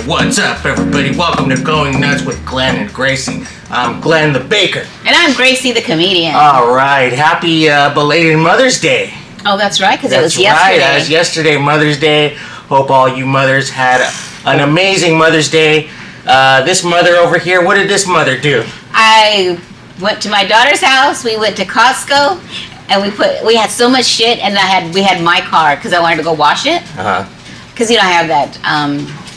What's up, everybody? Welcome to Going Nuts with Glenn and Gracie. I'm Glenn the baker. And I'm Gracie the comedian. All right. Happy belated Mother's Day. Oh, that's right, because it was yesterday. That's right. It was yesterday, Mother's Day. Hope all you mothers had an amazing Mother's Day. This mother over here, what did this mother do? I went to my daughter's house. We went to Costco, and we had so much shit, and we had my car because I wanted to go wash it. Because I have that.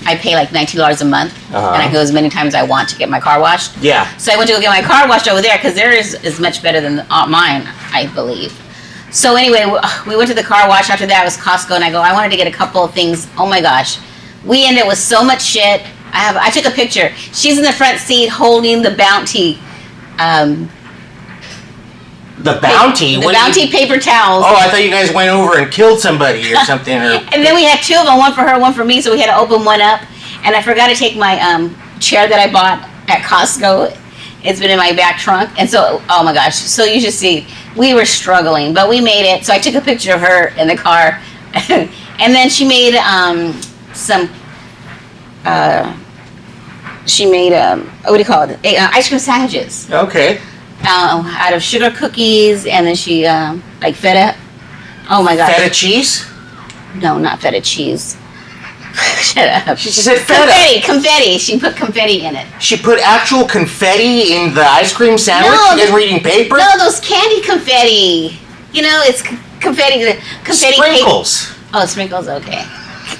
I pay like $19 a month, and I go as many times as I want to get my car washed. Yeah. So I went to go get my car washed over there because theirs is much better than mine, I believe. So anyway, we went to the car wash. After that, it was Costco, and I wanted to get a couple of things. Oh my gosh, we ended with so much shit. I took a picture. She's in the front seat holding the Bounty. The Bounty? The Bounty paper towels. Oh, I thought you guys went over and killed somebody or something. And then we had two of them, one for her, one for me, so we had to open one up. And I forgot to take my chair that I bought at Costco. It's been in my back trunk. And so, oh my gosh. So you should see, we were struggling, but we made it. So I took a picture of her in the car. And then she made what do you call it? Ice cream sandwiches. Okay. Out of sugar cookies, and then she like feta. Oh my gosh. Feta cheese? No, not feta cheese. Shut up. She said feta. Confetti. She put confetti in it. She put actual confetti in the ice cream sandwich? No, you guys reading paper? No, those candy confetti. It's confetti. Sprinkles. Cake. Oh, sprinkles. Okay.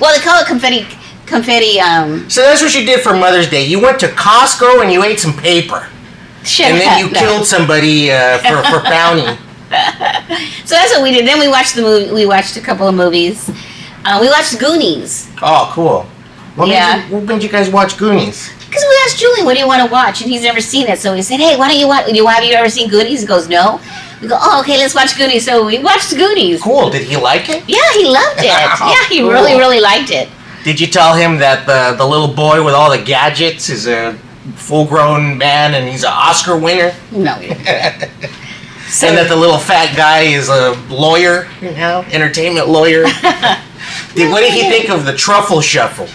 Well, they call it confetti. So that's what you did for Mother's Day. You went to Costco and you ate some paper. And then you killed somebody for bounty. So that's what we did. Then we watched the movie. We watched a couple of movies. We watched Goonies. Oh, cool. What made you guys watch Goonies? Because we asked Julian, what do you want to watch? And he's never seen it. So we said, hey, why don't you watch? Have you ever seen Goonies? He goes, no. We go, oh, okay, let's watch Goonies. So we watched Goonies. Cool. Did he like it? Yeah, he loved it. Yeah, he really, really liked it. Did you tell him that the little boy with all the gadgets is a full-grown man and he's an Oscar winner? No. And that the little fat guy is a lawyer, entertainment lawyer? What did he think of the truffle shuffle?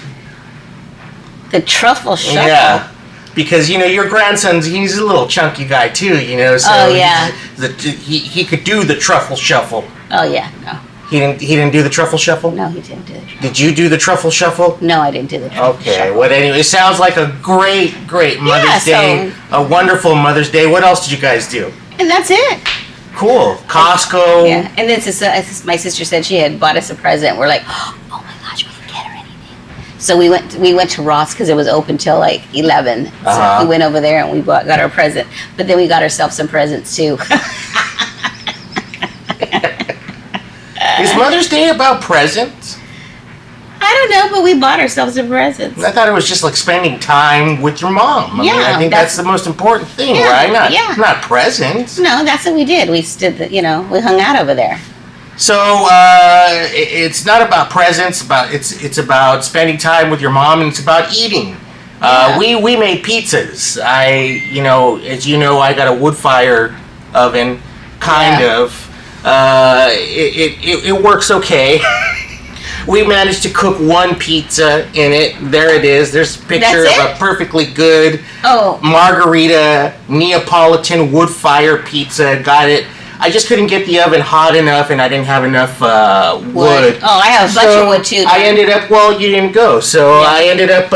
The truffle shuffle? Yeah. Because, your grandson's, he's a little chunky guy too, so oh, yeah. He could do the truffle shuffle. Oh, yeah, no. He didn't do the truffle shuffle? No, he didn't do the truffle. Did you do the truffle shuffle? No, I didn't do the truffle shuffle. Okay, well anyway, it sounds like a great Mother's Day. A wonderful Mother's Day. What else did you guys do? And that's it. Cool. Costco. Yeah, and then my sister said she had bought us a present. We're like, oh my gosh, we didn't get her anything. So we went to Ross because it was open till like 11. So we went over there and we got our present. But then we got ourselves some presents too. Is Mother's Day about presents? I don't know, but we bought ourselves some presents. I thought it was just like spending time with your mom. I think that's the most important thing, right? Not presents. No, that's what we did. We stood, we hung out over there. So it's not about presents, it's about spending time with your mom, and it's about eating. We made pizzas. As you know, I got a wood fire oven, kind of. It works okay. We managed to cook one pizza in it. There it is. There's a picture of a perfectly good margarita Neapolitan wood fire pizza. Got it. I just couldn't get the oven hot enough, and I didn't have enough wood. Oh, I have a bunch of wood too. I ended up, you didn't go. So I ended up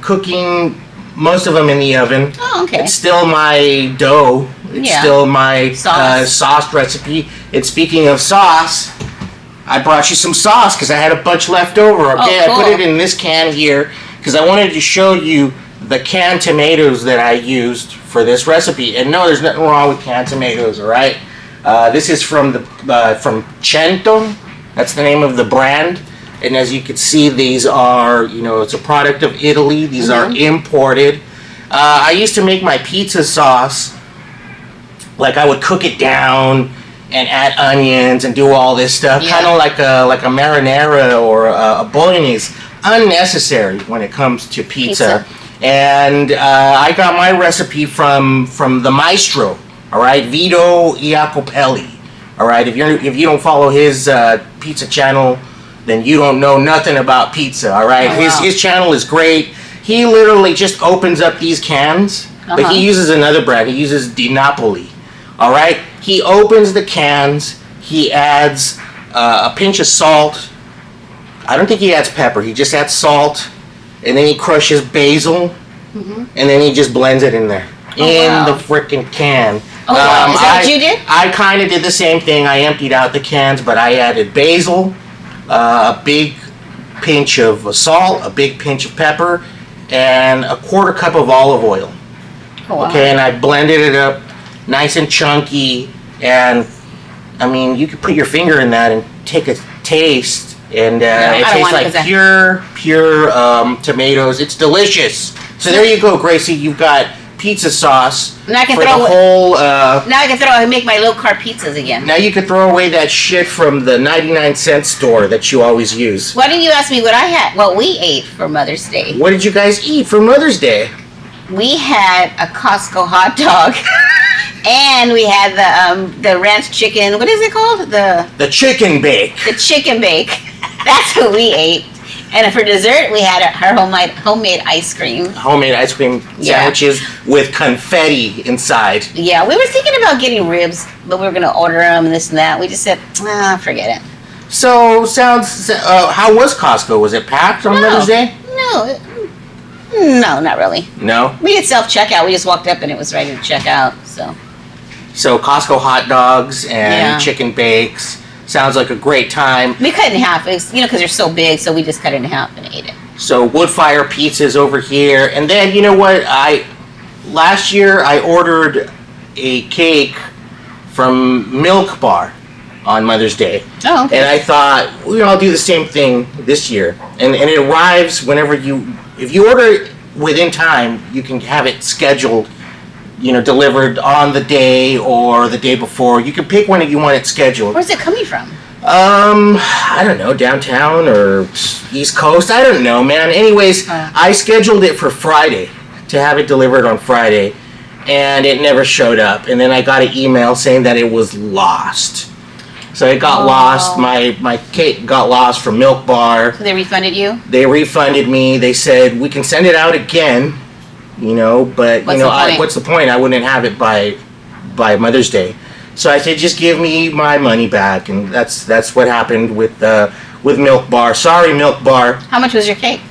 cooking most of them in the oven. Oh, okay. It's still my dough. It's still my sauce recipe. And speaking of sauce, I brought you some sauce because I had a bunch left over. Okay, cool. I put it in this can here because I wanted to show you the canned tomatoes that I used for this recipe. And no, there's nothing wrong with canned tomatoes. All right, this is from Cento. That's the name of the brand. And as you can see, these are, it's a product of Italy. These are imported. I used to make my pizza sauce. Like I would cook it down and add onions and do all this stuff, kind of like a marinara or a bolognese. Unnecessary when it comes to pizza. And I got my recipe from the maestro. All right, Vito Iacopelli. All right, if you don't follow his pizza channel, then you don't know nothing about pizza. All right, his channel is great. He literally just opens up these cans, but he uses another brand. He uses Di Napoli. All right? He opens the cans. He adds a pinch of salt. I don't think he adds pepper. He just adds salt, and then he crushes basil, and then he just blends it in there the freaking can. Oh, wow. Is that what you did? I kind of did the same thing. I emptied out the cans, but I added basil, a big pinch of salt, a big pinch of pepper, and a quarter cup of olive oil. Oh, wow. Okay, and I blended it up nice and chunky, and I mean, you could put your finger in that and take a taste, and it tastes like pure tomatoes. It's delicious. So there you go, Gracie. You've got pizza sauce now I can for the whole. Now I can make my low carb pizzas again. Now you can throw away that shit from the 99-cent store that you always use. Why didn't you ask me what we ate for Mother's Day? What did you guys eat for Mother's Day? We had a Costco hot dog, and we had the ranch chicken. What is it called? The chicken bake. The chicken bake. That's what we ate. And for dessert, we had her homemade ice cream. Homemade ice cream sandwiches with confetti inside. Yeah, we were thinking about getting ribs, but we were going to order them and this and that. We just said, forget it. So, how was Costco? Was it packed on Mother's Day? No, not really. No? We did self-checkout. We just walked up and it was ready to check out, so. So, Costco hot dogs and chicken bakes. Sounds like a great time. We cut it in half, because they're so big, so we just cut it in half and ate it. So wood fire pizzas over here, and then you know what? Last year I ordered a cake from Milk Bar on Mother's Day. Oh, okay. And I thought, I'll do the same thing this year. And it arrives whenever if you order it within time, you can have it scheduled, delivered on the day or the day before. You can pick when you want it scheduled. Where's it coming from? I don't know, downtown or East Coast. I don't know, man. Anyways, I scheduled it for Friday to have it delivered on Friday, and it never showed up. And then I got an email saying that it was lost. So it got lost. My cake got lost from Milk Bar. So they refunded you? They refunded me. They said, we can send it out again. But what's the point? I wouldn't have it by Mother's Day. So I said, just give me my money back, and that's what happened with Milk Bar. Sorry, Milk Bar. How much was your cake?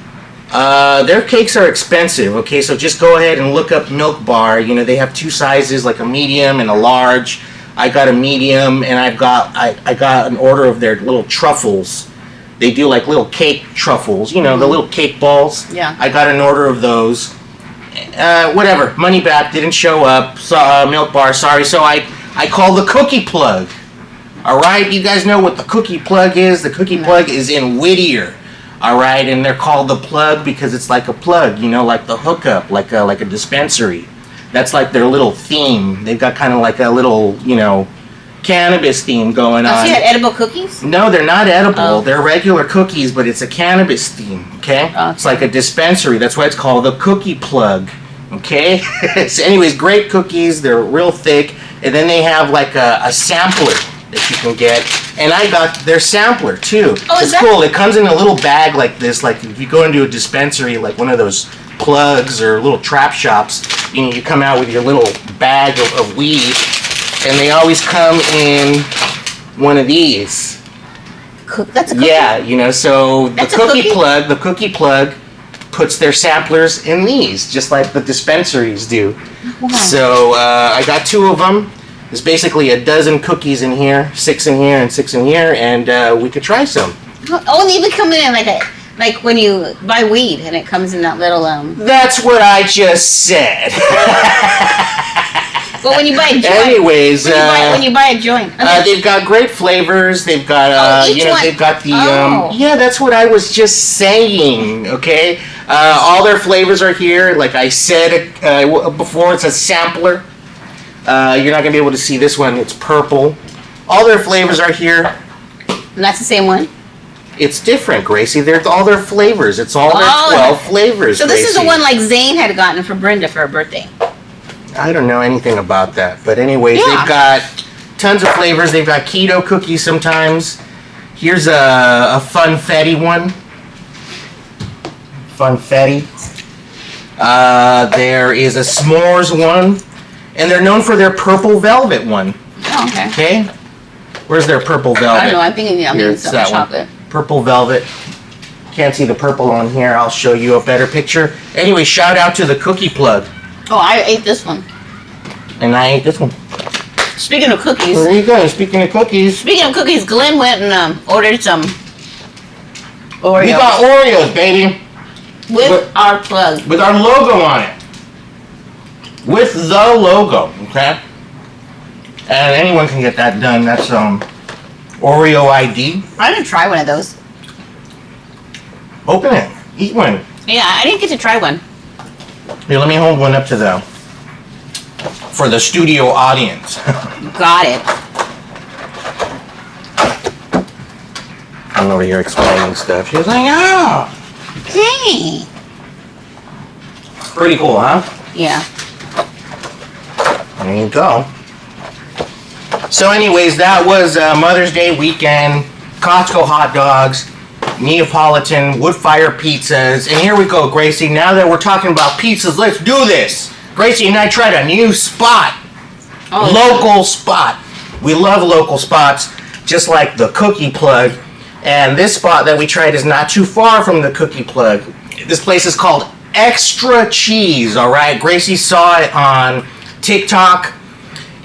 Their cakes are expensive. Okay, so just go ahead and look up Milk Bar. They have two sizes, like a medium and a large. I got a medium, and I got an order of their little truffles. They do like little cake truffles. The little cake balls. Yeah. I got an order of those. Whatever, money back, didn't show up. Milk Bar, sorry. So I called the cookie plug. All right, you guys know what the cookie plug is. The cookie plug is in Whittier. All right, and they're called the plug because it's like a plug, like the hookup, like a dispensary. That's like their little theme. They've got kind of like a little, cannabis theme going on. So you had edible cookies? No, they're not edible. They're regular cookies, but it's a cannabis theme, okay? It's like a dispensary. That's why it's called the cookie plug, okay? So anyways, great cookies. They're real thick. And then they have like a sampler that you can get. And I got their sampler, too. Oh, it's cool. It comes in a little bag like this. Like if you go into a dispensary, like one of those plugs or little trap shops, you come out with your little bag of weed. And they always come in one of these. That's a cookie? Yeah, so the cookie plug puts their samplers in these, just like the dispensaries do. Wow. So I got 2 of them. There's basically a dozen cookies in here, 6 in here and 6 in here, and we could try some. Oh, they even come in like when you buy weed and it comes in that little That's what I just said. Well, when you buy a joint. Anyways, when you buy a joint. Okay. They've got great flavors. They've got they've got the yeah. That's what I was just saying. Okay, all their flavors are here. Like I said before, it's a sampler. You're not gonna be able to see this one. It's purple. All their flavors are here. And that's the same one? It's different, Gracie. They're all their flavors. It's all their 12 flavors. So this Gracie. is the one like Zane had gotten for Brenda for her birthday. I don't know anything about that. But anyways, they've got tons of flavors. They've got keto cookies sometimes. Here's a funfetti one. Funfetti. There is a s'mores one, and they're known for their purple velvet one. Oh, okay. Okay, where's their purple velvet? I don't know. I'm thinking Here's some that chocolate. one. Purple velvet. Can't see the purple on here. I'll show you a better picture. Anyway, shout out to the cookie plug. Oh, I ate this one. And I ate this one. Speaking of cookies. There you go. Speaking of cookies. Glenn went and ordered some Oreos. We got Oreos, baby. With our plug. With our logo on it. With the logo, okay? And anyone can get that done. That's Oreo ID. I didn't try one of those. Open it. Eat one. Yeah, I didn't get to try one. Here, let me hold one up to for the studio audience. Got it. I'm over here explaining stuff. She was like, oh. Hey. Pretty cool, huh? Yeah. There you go. So anyways, that was Mother's Day weekend. Costco hot dogs. Neapolitan wood fire pizzas. And here we go, Gracie. Now that we're talking about pizzas, let's do this. Gracie and I tried a new spot. Local spot. We love local spots, just like the cookie plug. And this spot that we tried is not too far from the cookie plug. This place is called Xtra Cheese, all right? Gracie saw it on TikTok,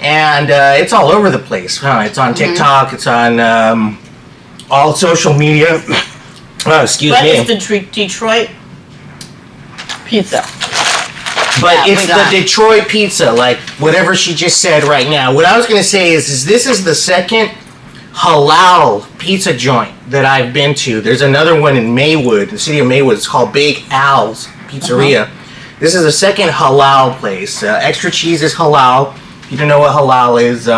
and it's all over the place. It's on TikTok. It's on all social media. Oh, excuse me. But it's the Detroit pizza. But it's the Detroit pizza, like whatever she just said right now. What I was going to say is this is the second halal pizza joint that I've been to. There's another one in Maywood, the city of Maywood. It's called Big Al's Pizzeria. This is the second halal place. Xtra Cheese is halal. If you don't know what halal is,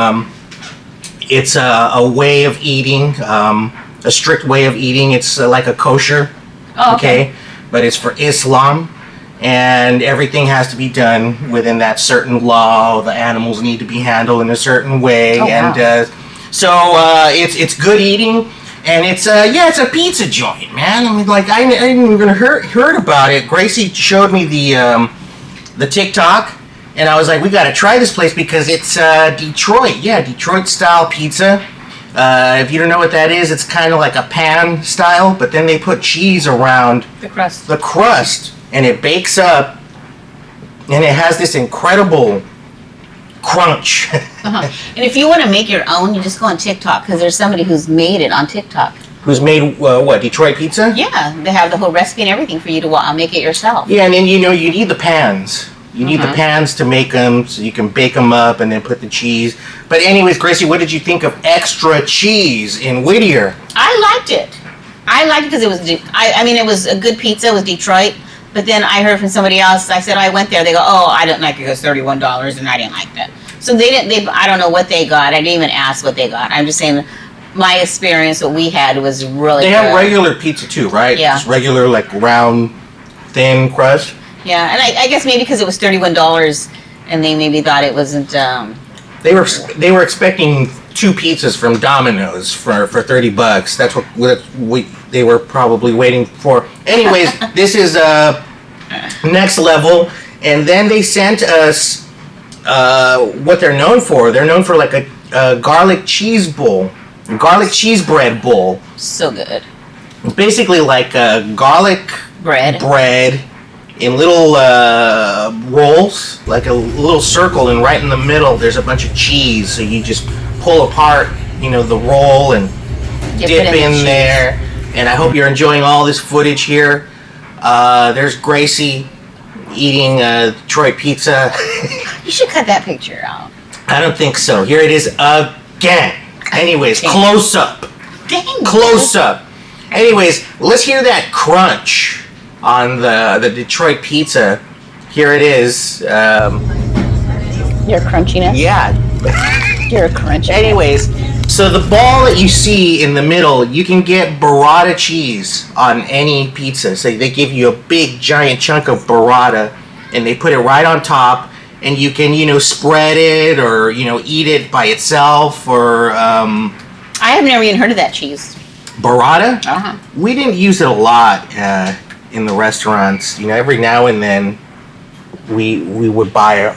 it's a way of eating, a strict way of eating. It's like a kosher, okay? But it's for Islam, and everything has to be done within that certain law. The animals need to be handled in a certain way, so it's good eating, and it's a pizza joint, man. I mean, like I didn't even heard about it. Gracie showed me the TikTok, and I was like, we got to try this place because it's Detroit, Detroit style pizza. If you don't know what that is, it's kind of like a pan style, but then they put cheese around the crust, and it bakes up, and it has this incredible crunch. And if you want to make your own, you just go on TikTok because there's somebody who's made it on TikTok. Who's made what, Detroit pizza? Yeah, they have the whole recipe and everything for you to make it yourself. Yeah, and then you need the pans. You need the pans to make them so you can bake them up and then put the cheese. But anyways, Gracie, what did you think of Xtra Cheese in Whittier? I liked it. I liked it because it was, I mean, it was a good pizza. It was Detroit. But then I heard from somebody else, I said, I went there. They go, oh, I didn't like it. It was $31 and I didn't like that. So I don't know what they got. I didn't even ask what they got. I'm just saying my experience, what we had was really good. They have regular pizza too, right? Yeah. Just regular, like round, thin crust. Yeah, and I guess maybe because it was $31 and they maybe thought it wasn't... They were expecting 2 pizzas from Domino's for $30. That's what they were probably waiting for. Anyways, this is next level. And then they sent us what they're known for. They're known for like a garlic cheese bowl, garlic cheese bread bowl. So good. Basically like garlic bread in little rolls, like a little circle, and right in the middle there's a bunch of cheese. So you just pull apart, the roll and dip in there. And I hope you're enjoying all this footage here. There's Gracie eating Detroit pizza. You should cut that picture out. I don't think so. Here it is again. Anyways, close up. Dang. Close up. Anyways, let's hear that crunch on the Detroit pizza. Here it is. Your crunchiness? Yeah. Your crunchiness. Anyways, so the ball that you see in the middle, you can get burrata cheese on any pizza. So they give you a big giant chunk of burrata and they put it right on top, and you can, spread it or, eat it by itself or... I have never even heard of that cheese. Burrata? Uh-huh. We didn't use it a lot in the restaurants. Every now and then we would buy it.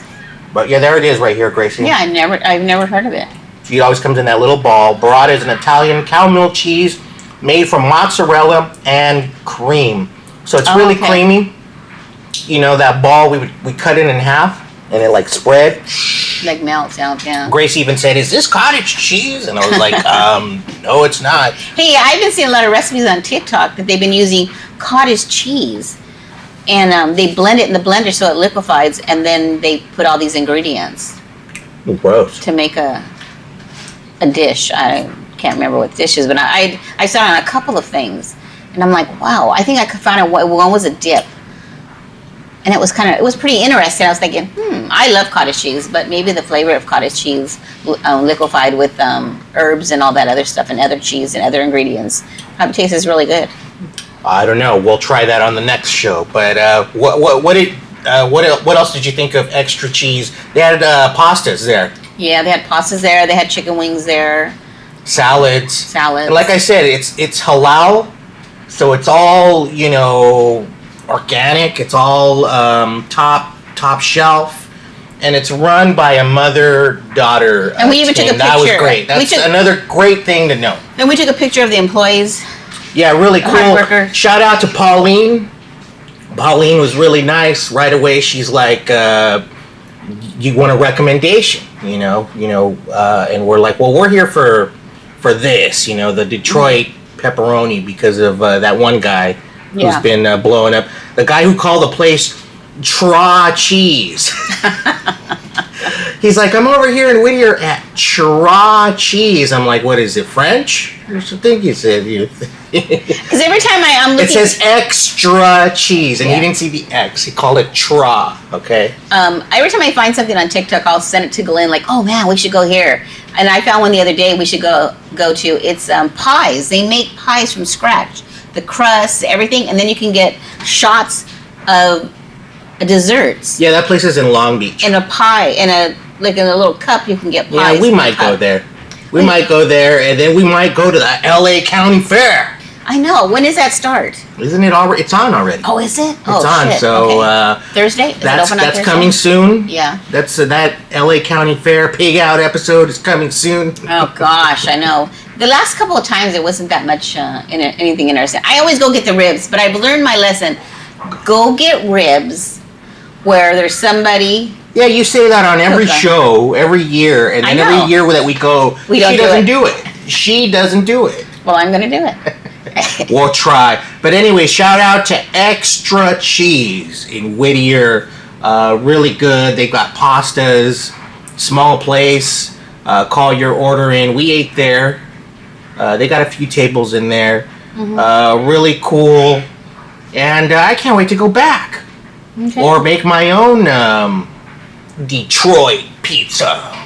But yeah, there it is right here, Gracie. Yeah, I've never heard of it. It always comes in that little ball. Burrata is an Italian cow milk cheese made from mozzarella and cream. So it's really creamy. You know, that ball, we cut it in half, and it like spread. Like melts out, yeah. Grace even said, "Is this cottage cheese?" And I was like, no, it's not. Hey, I've been seeing a lot of recipes on TikTok that they've been using cottage cheese. And they blend it in the blender so it liquefies, and then they put all these ingredients. Gross. To make a dish. I can't remember what dish is, but I saw it on a couple of things. And I'm like, wow, I think I could find out one was a dip. And it was pretty interesting. I was thinking, I love cottage cheese, but maybe the flavor of cottage cheese liquefied with herbs and all that other stuff and other cheese and other ingredients probably tastes really good. I don't know. We'll try that on the next show. But what else did you think of Xtra Cheese? They had pastas there. Yeah, they had pastas there. They had chicken wings there. Salads. And like I said, it's halal, so it's all organic. It's all top shelf, and it's run by a mother-daughter. And we even took a picture. That was great. That's another great thing to know. And we took a picture of the employees. Yeah, really cool. Hard worker. Shout out to Pauline. Pauline was really nice. Right away, she's like, "You want a recommendation?" And we're like, "Well, we're here for this, the Detroit pepperoni because of that one guy who's been blowing up. The guy who called the place Xtra Cheese." He's like, "I'm over here in Whittier at Xtra Cheese." I'm like, "What is it, French?" I think he said. Because every time I'm looking, it says Xtra Cheese, and he didn't see the X. He called it Tra. Okay. Every time I find something on TikTok, I'll send it to Glenn. Like, oh man, we should go here. And I found one the other day. We should go to. It's pies. They make pies from scratch. The crust, everything, and then you can get shots of desserts. Yeah, that place is in Long Beach. In a pie, in a little cup, you can get pies. Yeah, we might go there. We might go there, and then we might go to the LA County Fair. I know. When does that start? Isn't it already? It's on already. Oh, is it? It's on. Shit. So okay. Thursday. That's Thursday? coming soon. Yeah. That's that LA County Fair Pig Out episode is coming soon. Oh gosh, I know. The last couple of times it wasn't that much anything interesting. I always go get the ribs, but I've learned my lesson. Go get ribs where there's somebody. Yeah, you say that on every show, every year, and then every year that we go, she doesn't do it. She doesn't do it. Well, I'm going to do it. We'll try. But anyway, shout out to Xtra Cheese in Whittier. Really good. They got pastas, small place. Call your order in. We ate there. They got a few tables in there. Mm-hmm. Really cool. And I can't wait to go back. Okay. Or make my own Detroit pizza.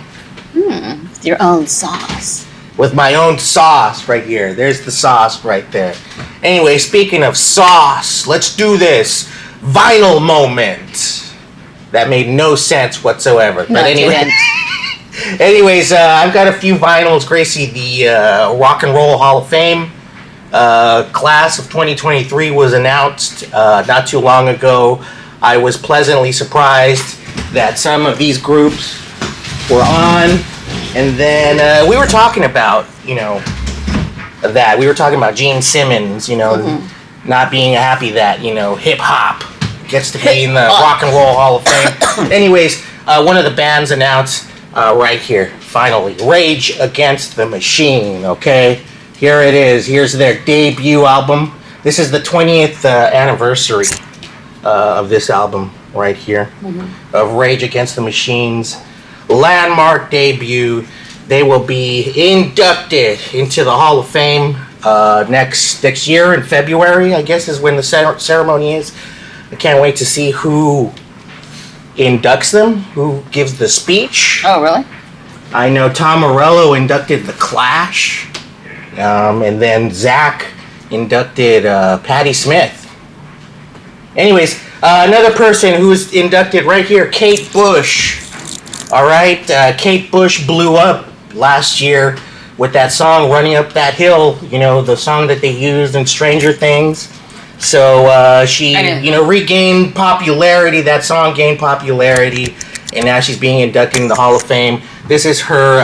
Your own sauce. With my own sauce right here. There's the sauce right there. Anyway, speaking of sauce, let's do this. Vinyl moment. That made no sense whatsoever. No, but anyway. Anyways, I've got a few vinyls. Gracie, the Rock and Roll Hall of Fame class of 2023 was announced not too long ago. I was pleasantly surprised that some of these groups were on. And then we were talking about, that. We were talking about Gene Simmons, not being happy that, hip-hop gets to be in the Rock and Roll Hall of Fame. Anyways, one of the bands announced right here, finally, Rage Against the Machine, okay? Here it is. Here's their debut album. This is the 20th anniversary of this album right here, of Rage Against the Machine's landmark debut. They will be inducted into the Hall of Fame next year in February, I guess is when the ceremony is. I can't wait to see who inducts them, who gives the speech. Oh, really? I know Tom Morello inducted The Clash, and then Zach inducted Patti Smith. Anyways, another person who's inducted right here, Kate Bush. All right, Kate Bush blew up last year with that song, Running Up That Hill, the song that they used in Stranger Things. So she, regained popularity. That song gained popularity, and now she's being inducted in the Hall of Fame. This is her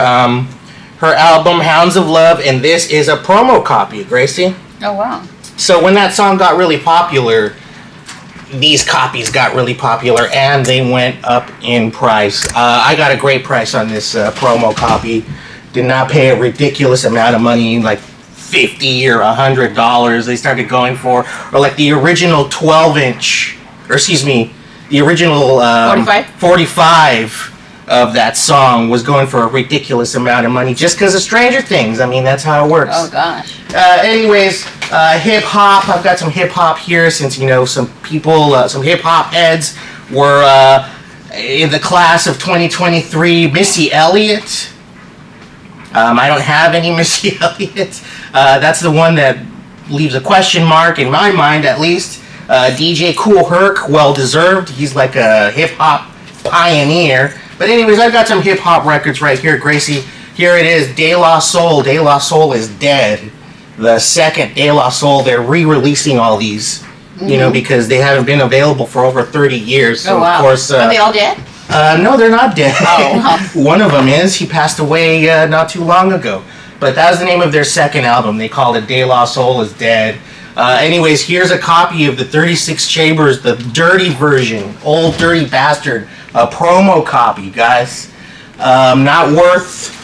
album, Hounds of Love, and this is a promo copy, Gracie. Oh, wow. So when that song got really popular, these copies got really popular, and they went up in price. I got a great price on this promo copy. Did not pay a ridiculous amount of money, like $50 or $100. They started going for, or like the original 12-inch, or excuse me, the original 45 of that song was going for a ridiculous amount of money just because of Stranger Things. I mean, that's how it works. Oh, gosh. Anyways, hip-hop. I've got some hip-hop here since, some people, some hip-hop heads were in the class of 2023. Missy Elliott. I don't have any Missy Elliott. That's the one that leaves a question mark in my mind, at least. DJ Kool Herc, well-deserved. He's like a hip-hop pioneer. But anyways, I've got some hip-hop records right here, Gracie. Here it is, De La Soul. De La Soul is dead. The second De La Soul, they're re-releasing all these, because they haven't been available for over 30 years. So, wow. Of course... Are they all dead? No, they're not dead. Oh. One of them is. He passed away not too long ago. But that was the name of their second album. They called it De La Soul is Dead. Anyways, here's a copy of the 36 Chambers, the dirty version. Old dirty bastard. A promo copy, guys. Not worth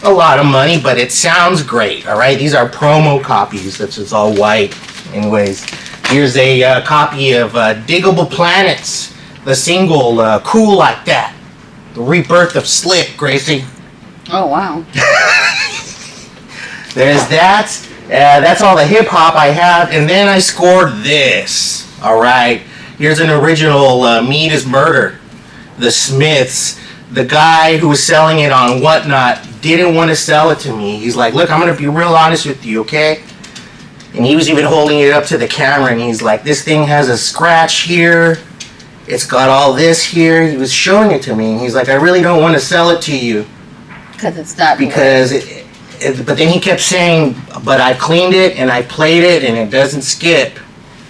a lot of money, but it sounds great, all right? These are promo copies. That's just all white. Anyways, here's a copy of Diggable Planets. The single, Cool Like That. The rebirth of Slip, Gracie. Oh, wow. There's that. That's all the hip-hop I have. And then I scored this. All right. Here's an original Meat is Murder. The Smiths. The guy who was selling it on Whatnot didn't want to sell it to me. He's like, look, I'm going to be real honest with you, okay? And he was even holding it up to the camera, and he's like, this thing has a scratch here. It's got all this here. He was showing it to me, and he's like, I really don't want to sell it to you. Because it's not... But then he kept saying, but I cleaned it, and I played it, and it doesn't skip.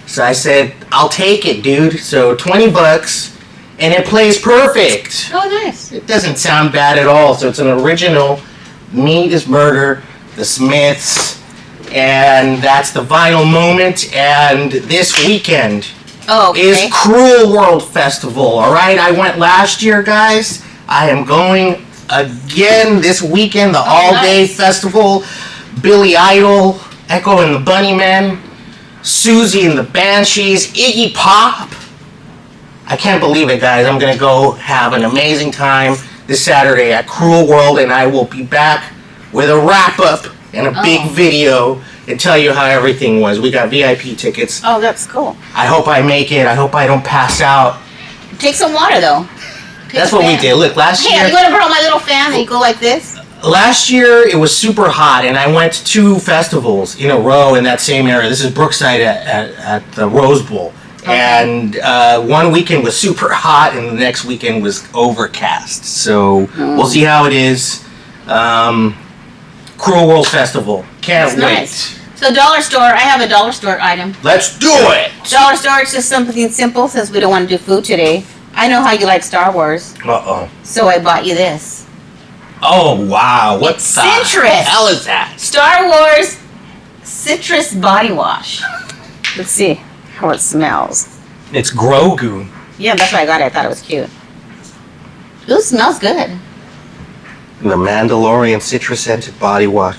So I said, I'll take it, dude. So $20, and it plays perfect. Oh, nice. It doesn't sound bad at all. So it's an original Meat is Murder, The Smiths, and that's the vinyl moment. And this weekend... Oh, okay. Is Cruel World Festival, alright? I went last year, guys. I am going again this weekend, the all-day festival. Billy Idol, Echo and the Bunnymen, Susie and the Banshees, Iggy Pop. I can't believe it, guys. I'm going to go have an amazing time this Saturday at Cruel World, and I will be back with a wrap-up and a big video and tell you how everything was. We got VIP tickets. Oh, that's cool. I hope I make it. I hope I don't pass out. Take some water, though. That's what we did. Look, last year... Hey, you want to borrow my little fan and you go like this? Last year, it was super hot, and I went to 2 festivals in a row in that same area. This is Brookside at the Rose Bowl. Okay. And one weekend was super hot, and the next weekend was overcast. So we'll see how it is. Cruel World Festival. Can't wait. Nice. So dollar store, I have a dollar store item. Let's do it! Dollar store, it's just something simple since we don't want to do food today. I know how you like Star Wars. Uh-oh. So I bought you this. Oh, wow. What the citrus. hell is that? Star Wars citrus body wash. Let's see how it smells. It's Grogu. Yeah, that's why I got it. I thought it was cute. Ooh, smells good. The Mandalorian citrus scented body wash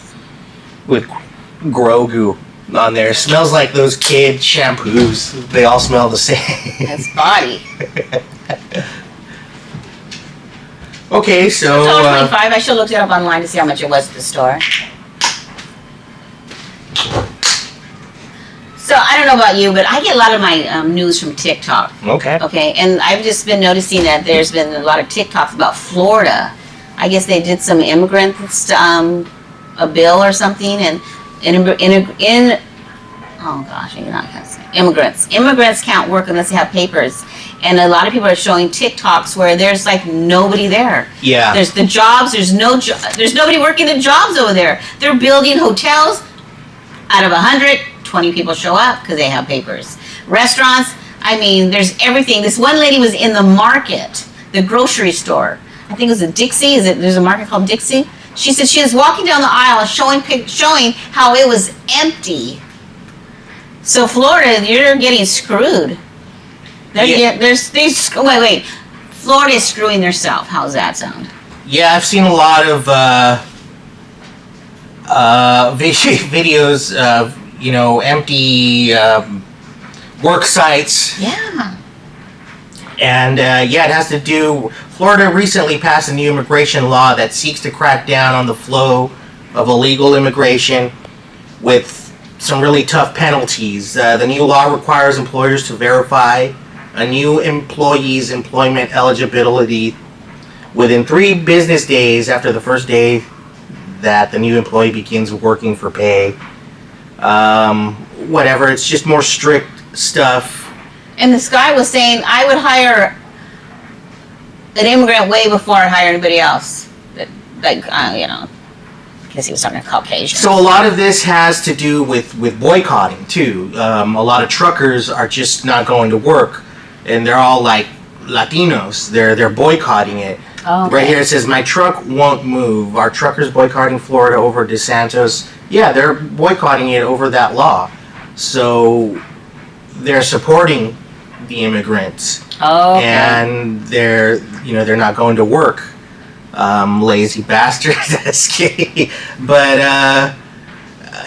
with Grogu on there. It smells like those kid shampoos. They all smell the same. It's body. Okay, so $1.25. I should have looked it up online to see how much it was at the store. So I don't know about you, but I get a lot of my news from TikTok. Okay. Okay, and I've just been noticing that there's been a lot of TikToks about Florida. I guess they did some immigrants, a bill or something, and immigrants can't work unless they have papers. And a lot of people are showing TikToks where there's like nobody there. Yeah. There's the jobs. There's nobody working the jobs over there. They're building hotels. Out of 100, 20 people show up because they have papers. Restaurants, I mean, there's everything. This one lady was in the market, the grocery store. I think it was a Dixie. There's a market called Dixie. She said she was walking down the aisle showing how it was empty. So Florida, you're getting screwed. Wait. Florida is screwing themselves. How's that sound? Yeah, I've seen a lot of videos of, empty work sites. Yeah. And it has to do. Florida recently passed a new immigration law that seeks to crack down on the flow of illegal immigration with some really tough penalties. The new law requires employers to verify a new employee's employment eligibility within 3 business days after the first day that the new employee begins working for pay. Whatever, it's just more strict stuff. And this guy was saying, I would hire an immigrant way before I hire anybody else. I guess he was talking to Caucasian. So a lot of this has to do with boycotting, too. A lot of truckers are just not going to work, and they're all like Latinos. They're boycotting it. Oh, okay. Right here it says, my truck won't move. Are truckers boycotting Florida over DeSantis? Yeah, they're boycotting it over that law. So they're supporting the immigrants. Oh, okay. And they're not going to work. Lazy bastards. But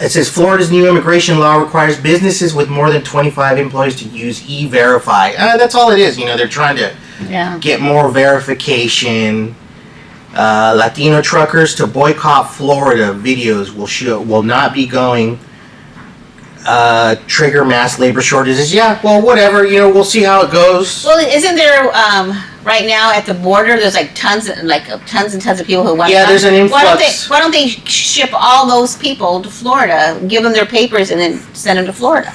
it says Florida's new immigration law requires businesses with more than 25 employees to use E-Verify. That's all it is. They're trying to get more verification. Latino truckers to boycott Florida videos will not be going. Trigger mass labor shortages. Yeah, well, whatever. We'll see how it goes. Well, isn't there right now at the border? There's like tons and tons of people who want. Yeah, there's an influx. Why don't they ship all those people to Florida, give them their papers, and then send them to Florida?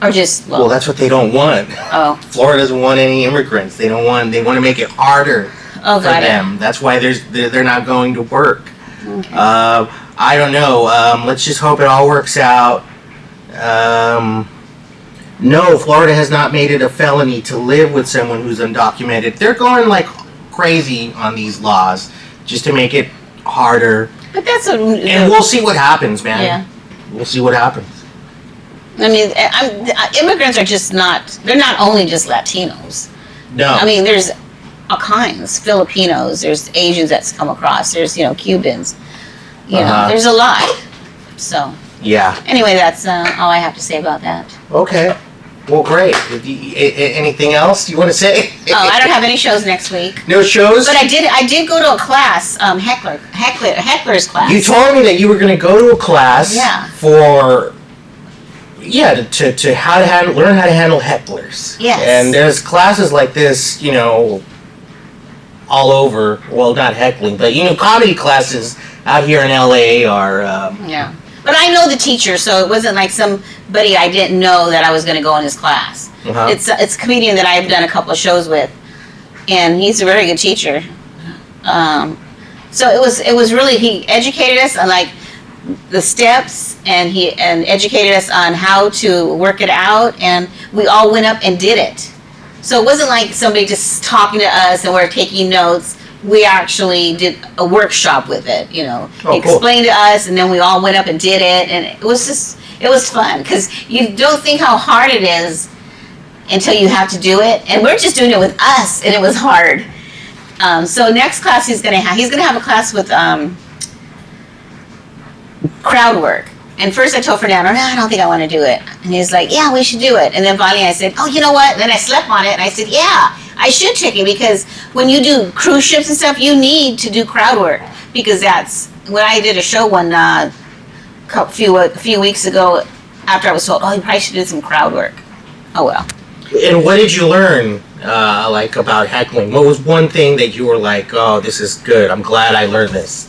Or just well, that's what they don't want. Oh, Florida doesn't want any immigrants. They want to make it harder for them. That's why they're not going to work. Okay. I don't know. Let's just hope it all works out. No, Florida has not made it a felony to live with someone who's undocumented. They're going like crazy on these laws just to make it harder. But that's and we'll see what happens, man. Yeah. We'll see what happens. I mean, immigrants are just not. They're not only just Latinos. No. I mean, there's all kinds. Filipinos. There's Asians that's come across. There's Cubans. There's a lot. So. Yeah. Anyway, that's all I have to say about that. Okay. Well, great. Anything else you want to say? Oh, I don't have any shows next week. No shows? But I did go to a class, hecklers class. You told me that you were going to go to a class for to learn how to handle hecklers. Yes. And there's classes like this, all over. Well, not heckling, but comedy classes out here in LA are yeah. But I know the teacher, so it wasn't like somebody I didn't know that I was going to go in his class. Uh-huh. It's a comedian that I've done a couple of shows with, and he's a very good teacher. So it was really, he educated us on like the steps, and he educated us on how to work it out, and we all went up and did it. So it wasn't like somebody just talking to us and we're taking notes. We actually did a workshop with it, He explained to us, and then we all went up and did it, and it was fun, because you don't think how hard it is until you have to do it, and we're just doing it with us, and it was hard. So next class he's gonna have a class with crowd work. And first I told Fernando, no, I don't think I want to do it. And he's like, yeah, we should do it. And then finally I said, oh, you know what? And then I slept on it, and I said, yeah, I should take it, because when you do cruise ships and stuff, you need to do crowd work, because that's when I did a show a few weeks ago. After I was told, oh, you probably should do some crowd work. Oh well. And what did you learn, about heckling? What was one thing that you were like, oh, this is good. I'm glad I learned this.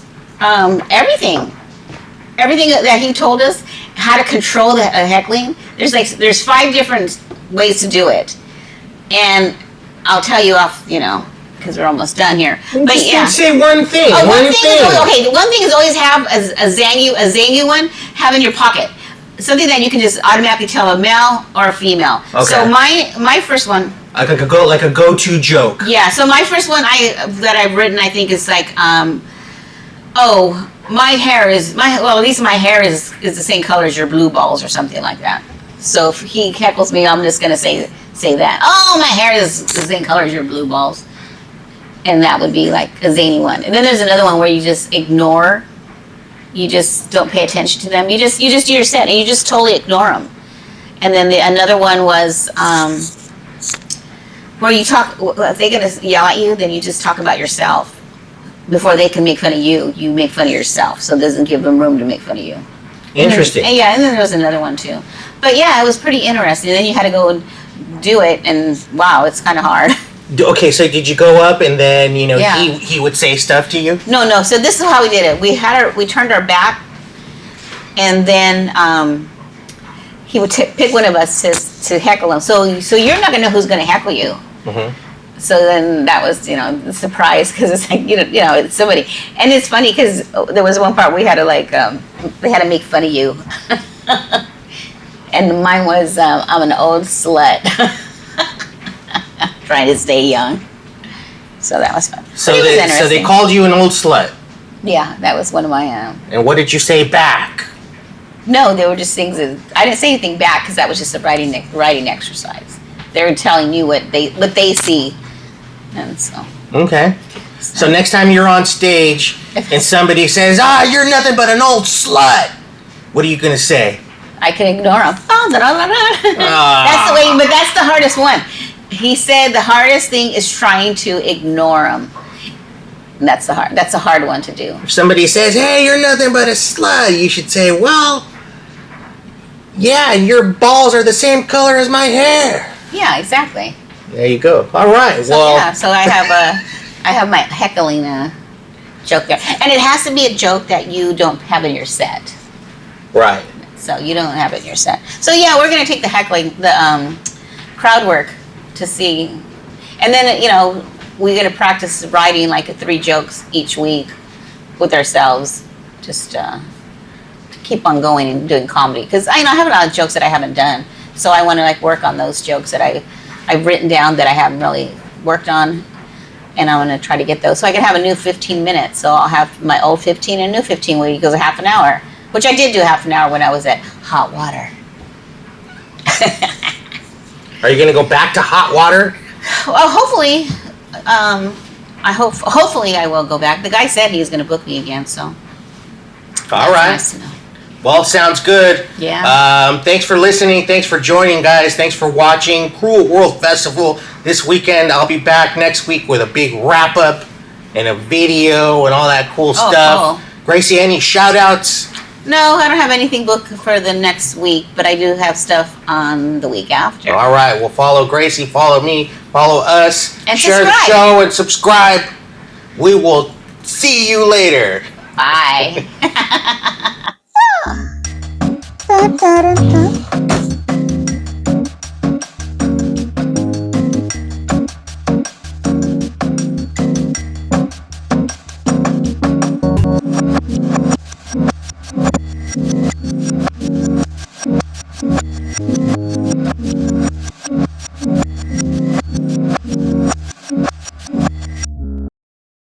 Everything that he told us, how to control the heckling. There's 5 different ways to do it, and I'll tell you off, because we're almost done here. But yeah, say one thing. One thing is always have a zangy one. Have in your pocket. something that you can just automatically tell a male or a female. Okay. So my first one. Like a go-to joke. Yeah. So my first one that I've written, I think, is like, oh, my hair is at least my hair is the same color as your blue balls or something like that. So if he heckles me, I'm just gonna say that. Oh, my hair is the same color as your blue balls, and that would be like a zany one. And then there's another one where you just ignore. You just don't pay attention to them. You just do your set and you just totally ignore them. And then another one was where you talk. If they're gonna yell at you, then you just talk about yourself. Before they can make fun of you, you make fun of yourself, so it doesn't give them room to make fun of you. Interesting. And then there was another one too. But yeah, it was pretty interesting. And then you had to go and do it, and wow, it's kind of hard. Okay, so did you go up and then, Yeah. he would say stuff to you? No. So this is how we did it. We turned our back, and then he would pick one of us to heckle him. So you're not gonna know who's gonna heckle you. Mm-hmm. So then that was, the surprise, because it's like, it's somebody. And it's funny because there was one part we had to they had to make fun of you. And mine was, I'm an old slut. Trying to stay young. So that was fun. So they called you an old slut. Yeah, that was one of my, And what did you say back? No, they were just things that, I didn't say anything back because that was just a writing exercise. They were telling you what they see. And so. Okay. So next time you're on stage and somebody says, you're nothing but an old slut, what are you going to say? I can ignore them. That's the way, but that's the hardest one. He said the hardest thing is trying to ignore them. And that's a hard one to do. If somebody says, hey, you're nothing but a slut, you should say, well, yeah, and your balls are the same color as my hair. Yeah, exactly. There you go. All right. So I have my heckling joke there, and it has to be a joke that you don't have in your set. Right. So you don't have it in your set. So yeah, we're gonna take the heckling, the crowd work to see, and then we're gonna practice writing like 3 jokes each week with ourselves, just to keep on going and doing comedy, because I have a lot of jokes that I haven't done. So I want to work on those jokes that I've written down that I haven't really worked on, and I want to try to get those so I can have a new 15 minutes. So I'll have my old 15 and a new 15 where it goes a half an hour, which I did do half an hour when I was at Hot Water. Are you going to go back to Hot Water? Well, hopefully. Hopefully I will go back. The guy said he was going to book me again, so. All right. Nice to know. Well, sounds good. Yeah. Thanks for listening. Thanks for joining, guys. Thanks for watching Cruel World Festival this weekend. I'll be back next week with a big wrap-up and a video and all that cool stuff. Cool. Gracie, any shout-outs? No, I don't have anything booked for the next week, but I do have stuff on the week after. All right. Well, follow Gracie, follow me, follow us. And share subscribe. the show and subscribe. We will see you later. Bye.